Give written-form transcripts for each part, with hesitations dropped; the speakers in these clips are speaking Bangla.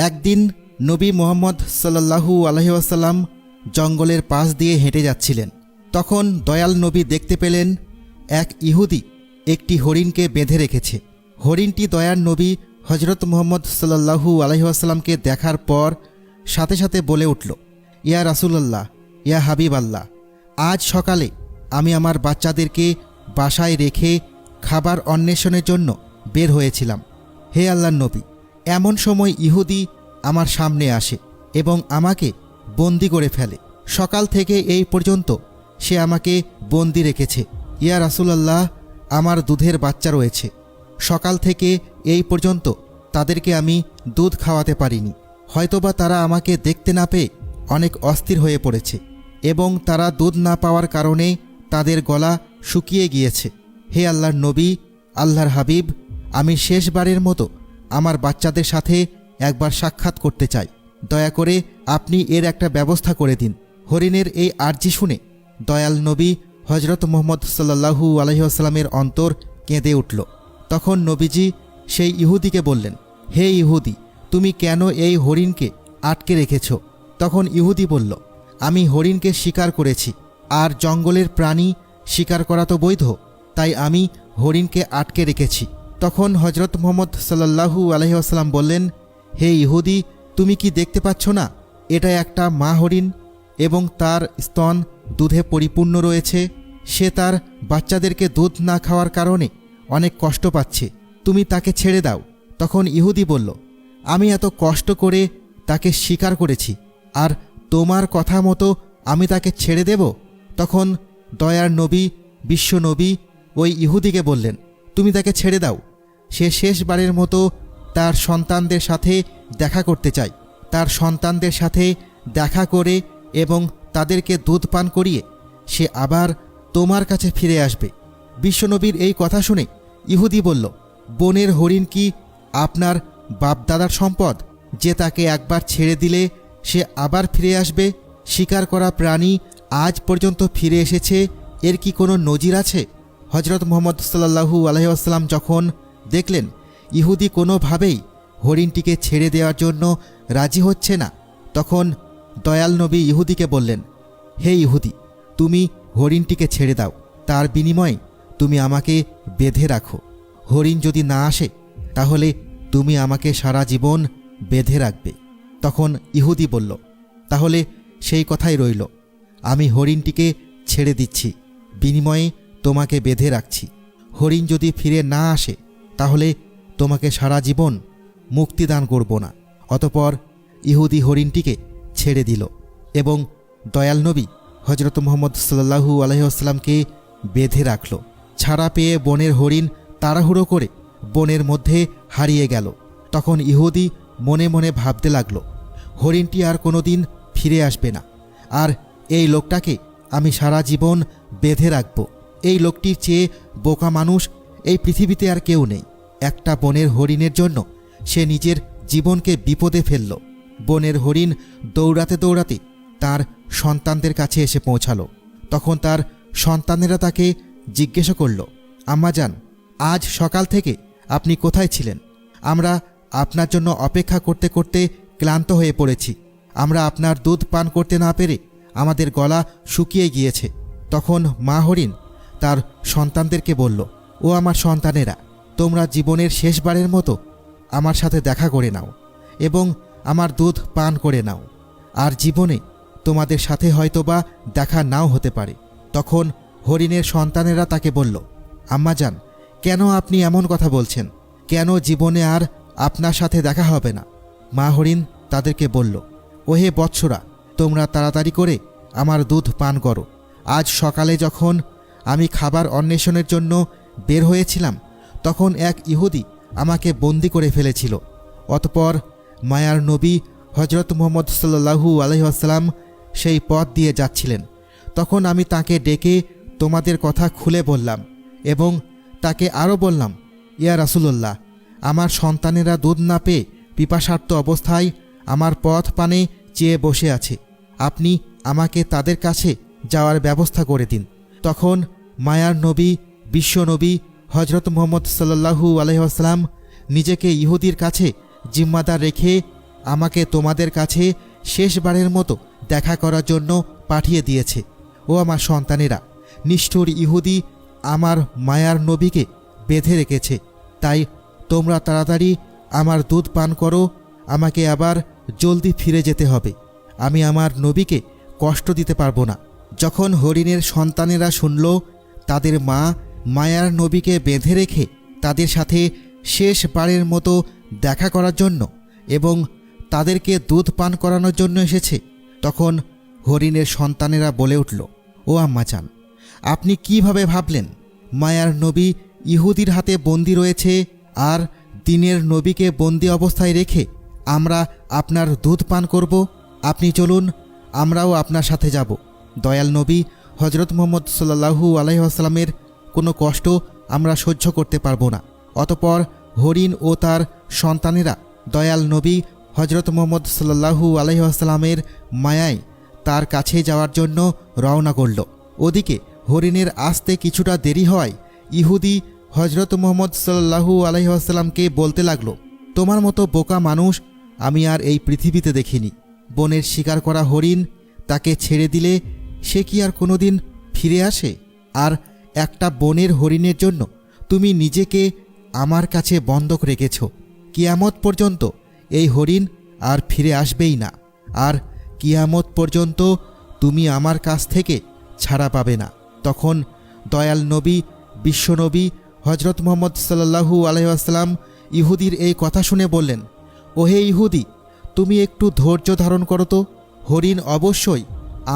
একদিন নবী মুহাম্মদ সাল্লাল্লাহু আলাইহি ওয়াসাল্লাম জঙ্গলের পাশ দিয়ে হেঁটে যাচ্ছিলেন। তখন দয়াল নবী দেখতে পেলেন এক ইহুদি একটি হরিণকে বেঁধে রেখেছে। হরিণটি দয়াল নবী হজরত মুহাম্মদ সাল্লাল্লাহু আলাইহি ওয়াসাল্লামকে দেখার পর সাথে সাথে বলে উঠল, ইয়া রাসূলুল্লাহ, ইয়া হাবিব আল্লাহ, আজ সকালে আমি আমার বাচ্চাদেরকে বাসায় রেখে খাবার অন্বেষণের জন্য বের হয়েছিলাম। হে আল্লাহর নবী, এমন সময় ইহুদি আমার সামনে আসে এবং আমাকে বন্দি করে ফেলে। সকাল থেকে এই পর্যন্ত সে আমাকে বন্দি রেখেছে। ইয়া রাসূলুল্লাহ, আমার দুধের বাচ্চা রয়েছে। সকাল থেকে এই পর্যন্ত তাদেরকে আমি দুধ খাওয়াতে পারিনি। হয়তোবা তারা আমাকে দেখতে না পেয়ে অনেক অস্থির হয়ে পড়েছে এবং তারা দুধ না পাওয়ার কারণে তাদের গলা শুকিয়ে গিয়েছে। হে আল্লাহর নবী, আল্লাহর হাবিব, আমি শেষবারের মতো আমার বাচ্চাদের সাথে একবার সাক্ষাৎ করতে চাই। দয়া করে আপনি এর একটা ব্যবস্থা করে দিন। হরিণের এই আর্জি শুনে দয়াল নবী হজরত মুহাম্মদ সাল্লাল্লাহু আলাইহি ওয়াসাল্লামের অন্তর কেঁদে উঠল। তখন নবীজি সেই ইহুদিকে বললেন, হে ইহুদি, তুমি কেন এই হরিণকে আটকে রেখেছ? তখন ইহুদি বলল, আমি হরিণকে শিকার করেছি, আর জঙ্গলের প্রাণী শিকার করা তো বৈধ, তাই আমি হরিণকে আটকে রেখেছি। তখন হজরত মুহাম্মদ সাল্লাল্লাহু আলাইহি ওয়াসাল্লাম বললেন, হে ইহুদি, তুমি কি দেখতে পাচ্ছ না এটা একটা মা হরিণ এবং তার স্তন দুধে পরিপূর্ণ রয়েছে। সে তার বাচ্চাদেরকে দুধ না খাওয়ার কারণে অনেক কষ্ট পাচ্ছে। তুমি তাকে ছেড়ে দাও। তখন ইহুদি বলল, আমি এত কষ্ট করে তাকে শিকার করেছি, আর তোমার কথা মতো আমি তাকে ছেড়ে দেব? তখন দয়ার নবী, বিশ্ব নবী ওই ইহুদিকে বললেন, তুমি তাকে ছেড়ে দাও। সে শেষবারের মতো তার সন্তানদের সাথে দেখা করতে চায়। তার সন্তানদের সাথে দেখা করে এবং তাদেরকে দুধ পান করিয়ে সে আবার তোমার কাছে ফিরে আসবে। বিশ্বনবীর এই কথা শুনে ইহুদি বলল, বনের হরিণ কি আপনার বাপদাদার সম্পদ যে তাকে একবার ছেড়ে দিলে সে আবার ফিরে আসবে? শিকার করা প্রাণী আজ পর্যন্ত ফিরে এসেছে, এর কি কোনো নজির আছে? হজরত মুহাম্মদ সাল্লাল্লাহু আলাইহি ওয়াসাল্লাম যখন দেখলেন ইহুদি কোনোভাবেই হরিণটিকে ছেড়ে দেওয়ার জন্য রাজি হচ্ছে না, তখন দয়াল নবী ইহুদিকে বললেন, হে ইহুদি, তুমি হরিণটিকে ছেড়ে দাও, তার বিনিময়ে তুমি আমাকে বেঁধে রাখো। হরিণ যদি না আসে তাহলে তুমি আমাকে সারা জীবন বেঁধে রাখবে। তখন ইহুদি বলল, তাহলে সেই কথাই রইল, আমি হরিণটিকে ছেড়ে দিচ্ছি, বিনিময়ে তোমাকে বেঁধে রাখছি। হরিণ যদি ফিরে না আসে তাহলে তোমাকে সারা জীবন মুক্তিদান করব না। অতপর ইহুদি হরিণটিকে ছেড়ে দিল এবং দয়াল নবী হজরত মুহাম্মদ সাল্লাল্লাহু আলাইহি ওয়াসাল্লামকে বেঁধে রাখল। ছাড়া পেয়ে বনের হরিণ তাড়াহুড়ো করে বনের মধ্যে হারিয়ে গেল। তখন ইহুদি মনে মনে ভাবতে লাগল, হরিণটি আর কোনোদিন ফিরে আসবে না, আর এই লোকটাকে আমি সারা জীবন বেঁধে রাখব। এই লোকটির চেয়ে বোকা মানুষ এই পৃথিবীতে আর কেউ নেই। একটা বনের হরিণের জন্য সে নিজের জীবনকে বিপদে ফেলল। বনের হরিণ দৌড়াতে দৌড়াতে তার সন্তানদের কাছে এসে পৌঁছালো। তখন তার সন্তানেরা তাকে জিজ্ঞাসা করল, আম্মাজান, আজ সকাল থেকে আপনি কোথায় ছিলেন? আমরা আপনার জন্য অপেক্ষা করতে করতে ক্লান্ত হয়ে পড়েছি। আমরা আপনার দুধ পান করতে না পেরে আমাদের গলা শুকিয়ে গিয়েছে। তখন মা হরিণ তার সন্তানদেরকে বলল, ও আমার সন্তানেরা, তোমরা জীবনের শেষবারের মতো আমার সাথে দেখা করে নাও এবং আমার দুধ পান করে নাও, আর জীবনে তোমাদের সাথে হয়তোবা দেখা নাও হতে পারে। তখন হরিণের সন্তানেরা তাকে বলল, আম্মাজান, কেন আপনি এমন কথা বলছেন? কেন জীবনে আর আপনার সাথে দেখা হবে না? মা হরিণ তাদেরকে বলল, ওহে বৎসরা, তোমরা তাড়াতাড়ি করে আমার দুধ পান করো। আজ সকালে যখন আমি খাবার অন্বেষণের জন্য বের হয়েছিলাম তখন এক ইহুদি আমাকে বন্দি করে ফেলেছিল। অতপর মায়ার নবী হজরত মুহাম্মদ সাল্লাল্লাহু আলাইহি ওয়াসাল্লাম সেই পথ দিয়ে যাচ্ছিলেন। তখন আমি তাকে ডেকে তোমাদের কথা খুলে বললাম এবং তাকে আরও বললাম, ইয়া রাসূলুল্লাহ, আমার সন্তানেরা দুধ না পেয়ে পিপাসার্ত অবস্থায় আমার পথ পানে চেয়ে বসে আছে। আপনি আমাকে তাদের কাছে যাওয়ার ব্যবস্থা করে দিন। তখন মায়ার নবী, বিশ্ব নবী হজরত মুহাম্মদ সাল্লাল্লাহু আলাইহি ওয়াসাল্লাম নিজেকে ইহুদির কাছে জিম্মাদার রেখে আমাকে তোমাদের কাছে শেষবারের মতো দেখা করার জন্য পাঠিয়ে দিয়েছে। ও আমার সন্তানেরা, নিষ্ঠুর ইহুদি আমার মায়ার নবীকে বেঁধে রেখেছে, তাই তোমরা তাড়াতাড়ি আমার দুধ পান করো। আমাকে আবার জলদি ফিরে যেতে হবে। আমি আমার নবীকে কষ্ট দিতে পারবো না। যখন হরিণের সন্তানেরা শুনল তাদের মা মায়ার নবীকে বেঁধে রেখে তাদের সাথে শেষবারের মতো দেখা করার জন্য এবং তাদেরকে দুধ পান করানোর জন্য এসেছে, তখন হরিণের সন্তানেরা বলে উঠল, ও আম্মাজান, আপনি কিভাবে ভাবলেন মায়ার নবী ইহুদির হাতে বন্দী রয়েছে, আর দিনের নবীকে বন্দী অবস্থায় রেখে আমরা আপনার দুধ পান করব? আপনি চলুন, আমরাও আপনার সাথে যাব। দয়াল নবী হজরত মুহাম্মদ সাল্লাল্লাহু আলাইহি ওয়াসাল্লামের কোনো কষ্ট আমরা সহ্য করতে পারবো না। অতপর হরিণ ও তার সন্তানেরা দয়াল নবী হজরত মুহাম্মদ সাল্লাল্লাহু আলাইহি ওয়াসাল্লামের মায়ায় তার কাছে যাওয়ার জন্য রওনা করল। ওদিকে হরিণের আসতে কিছুটা দেরি হওয়ায় ইহুদি হজরত মুহাম্মদ সাল্লাল্লাহু আলাইহি ওয়াসাল্লামকে বলতে লাগলো, তোমার মতো বোকা মানুষ আমি আর এই পৃথিবীতে দেখিনি। বনের শিকার করা হরিণ, তাকে ছেড়ে দিলে সে কি আর কোনোদিন ফিরে আসে? আর একটা বনের হরিণের জন্য তুমি নিজেকে আমার কাছে বন্ধক রেখেছ। কিয়ামত পর্যন্ত এই হরিণ আর ফিরে আসবেই না, আর কিয়ামত পর্যন্ত তুমি আমার কাছ থেকে ছাড়া পাবে না। তখন দয়াল নবী বিশ্বনবী হজরত মুহাম্মদ সাল্লাল্লাহু আলাইহি ওয়াসাল্লাম ইহুদির এই কথা শুনে বললেন, ওহে ইহুদি, তুমি একটু ধৈর্য ধারণ করো তো। হরিণ অবশ্যই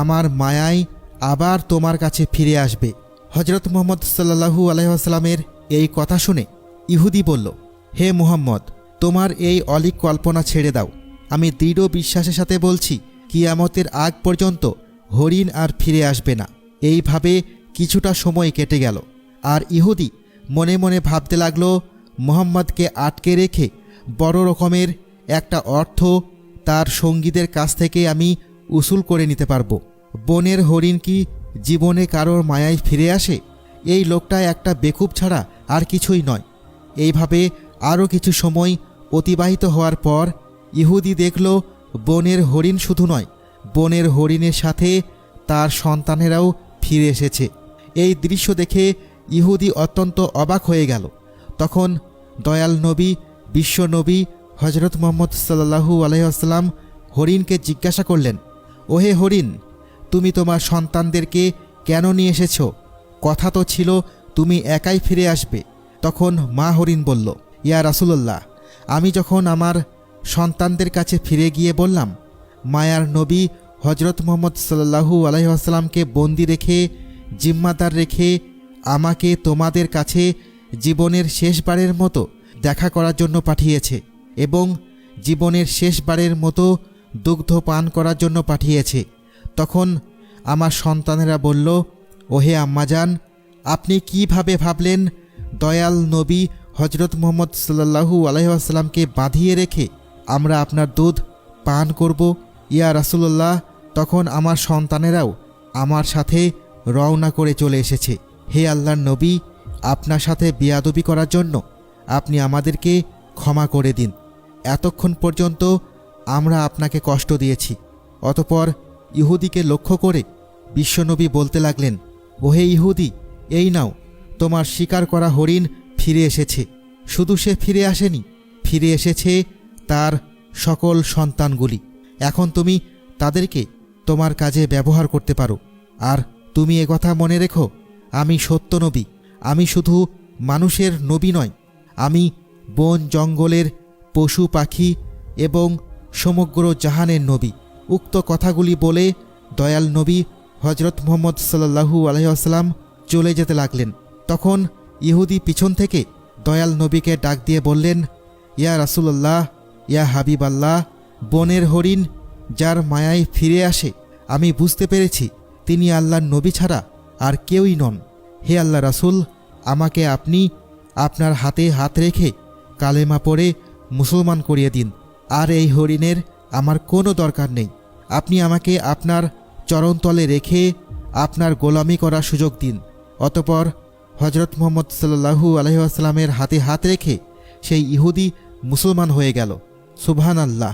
আমার মায়ায় আবার তোমার কাছে ফিরে আসবে। হজরত মুহাম্মদ সাল্লাল্লাহু আলাইহি ওয়াসাল্লামের এই কথা শুনে ইহুদি বলল, হে মুহাম্মদ, তোমার এই অলীক কল্পনা ছেড়ে দাও। আমি দৃঢ় বিশ্বাসের সাথে বলছি, কিয়ামতের আগ পর্যন্ত হরিণ আর ফিরে আসবে না। এইভাবে কিছুটা সময় কেটে গেল, আর ইহুদি মনে মনে ভাবতে লাগলো, মুহাম্মদকে আটকে রেখে বড় রকমের একটা অর্থ তার সঙ্গীদের কাছ থেকে আমি উসুল করে নিতে পারবো। বনের হরিণ কি জীবনে কারোর মায়ায় ফিরে আসে? এই লোকটা একটা বেকুব ছাড়া আর কিছুই নয়। এইভাবে আরও কিছু সময় অতিবাহিত হওয়ার পর ইহুদি দেখল বনের হরিণ শুধু নয়, বনের হরিণের সাথে তার সন্তানেরাও ফিরে এসেছে। এই দৃশ্য দেখে ইহুদি অত্যন্ত অবাক হয়ে গেল। তখন দয়াল নবী বিশ্বনবী হজরত মুহাম্মদ সাল্লাল্লাহু আলাইহি ওয়াসাল্লাম হরিণকে জিজ্ঞাসা করলেন, ওহে হরিণ, তুমি তোমার সন্তানদেরকে কেন নিয়ে এসেছ? কথা তো ছিল তুমি একাই ফিরে আসবে। তখন মা হরিণ বলল, ইয়া রাসূলুল্লাহ, আমি যখন আমার সন্তানদের কাছে ফিরে গিয়ে বললাম, মায়ার নবী হজরত মুহাম্মদ সাল্লাল্লাহু আলাইহি ওয়াসাল্লামকে বন্দি রেখে জিম্মাদার রেখে আমাকে তোমাদের কাছে জীবনের শেষবারের মতো দেখা করার জন্য পাঠিয়েছে এবং জীবনের শেষবারের মতো দুগ্ধ পান করার জন্য পাঠিয়েছে, তখন আমার সন্তানেরা বলল, ওহে আম্মাজান, আপনি কিভাবে ভাবলেন দয়াল নবী হজরত মুহাম্মদ সাল্লাল্লাহু আলাইহি ওয়াসাল্লামকে বাঁধিয়ে রেখে আমরা আপনার দুধ পান করব? ইয়া রাসূলুল্লাহ, তখন আমার সন্তানেরাও আমার সাথে রওনা করে চলে এসেছে। হে আল্লাহর নবী, আপনার সাথে বেয়াদবি করার জন্য আপনি আমাদেরকে ক্ষমা করে দিন। এতক্ষণ পর্যন্ত আমরা আপনাকে কষ্ট দিয়েছি। অতপর ইহুদিকে লক্ষ্য করে বিশ্বনবী বলতে লাগলেন, ওহে ইহুদি, এই নাও, তোমার শিকার করা হরিণ ফিরে এসেছে। শুধু সে ফিরে আসেনি, ফিরে এসেছে তার সকল সন্তানগুলি। এখন তুমি তাদেরকে তোমার কাজে ব্যবহার করতে পারো। আর তুমি একথা মনে রেখো, আমি সত্য নবী। আমি শুধু মানুষের নবী নয়, আমি বন জঙ্গলের পশু পাখি এবং সমগ্র জাহানের নবী। উক্ত কথাগুলি বলে দয়াল নবী হজরত মুহাম্মদ সাল্লাল্লাহু আলাইহি ওয়াসাল্লাম চলে যেতে লাগলেন। তখন ইহুদি পিছন থেকে দয়াল নবীকে ডাক দিয়ে বললেন, ইয়া রাসূলুল্লাহ, ইয়া হাবিব আল্লাহ, বনের হরিণ যার মায়ায় ফিরে আসে, আমি বুঝতে পেরেছি তিনি আল্লাহর নবী ছাড়া আর কেউই নন। হে আল্লাহ রাসূল, আমাকে আপনি আপনার হাতে হাত রেখে কালেমা পড়ে মুসলমান করিয়ে দিন। আর এই হরিণের আমার কোনো দরকার নেই। আপনি আমাকে আপনার চরণতলে রেখে আপনার গোলামি করার সুযোগ দিন। অতপর হজরত মুহাম্মদ সাল্লাল্লাহু আলাইহি ওয়াসাল্লামের হাতে হাত রেখে সেই ইহুদি মুসলমান হয়ে গেল। সুবহানাল্লাহ।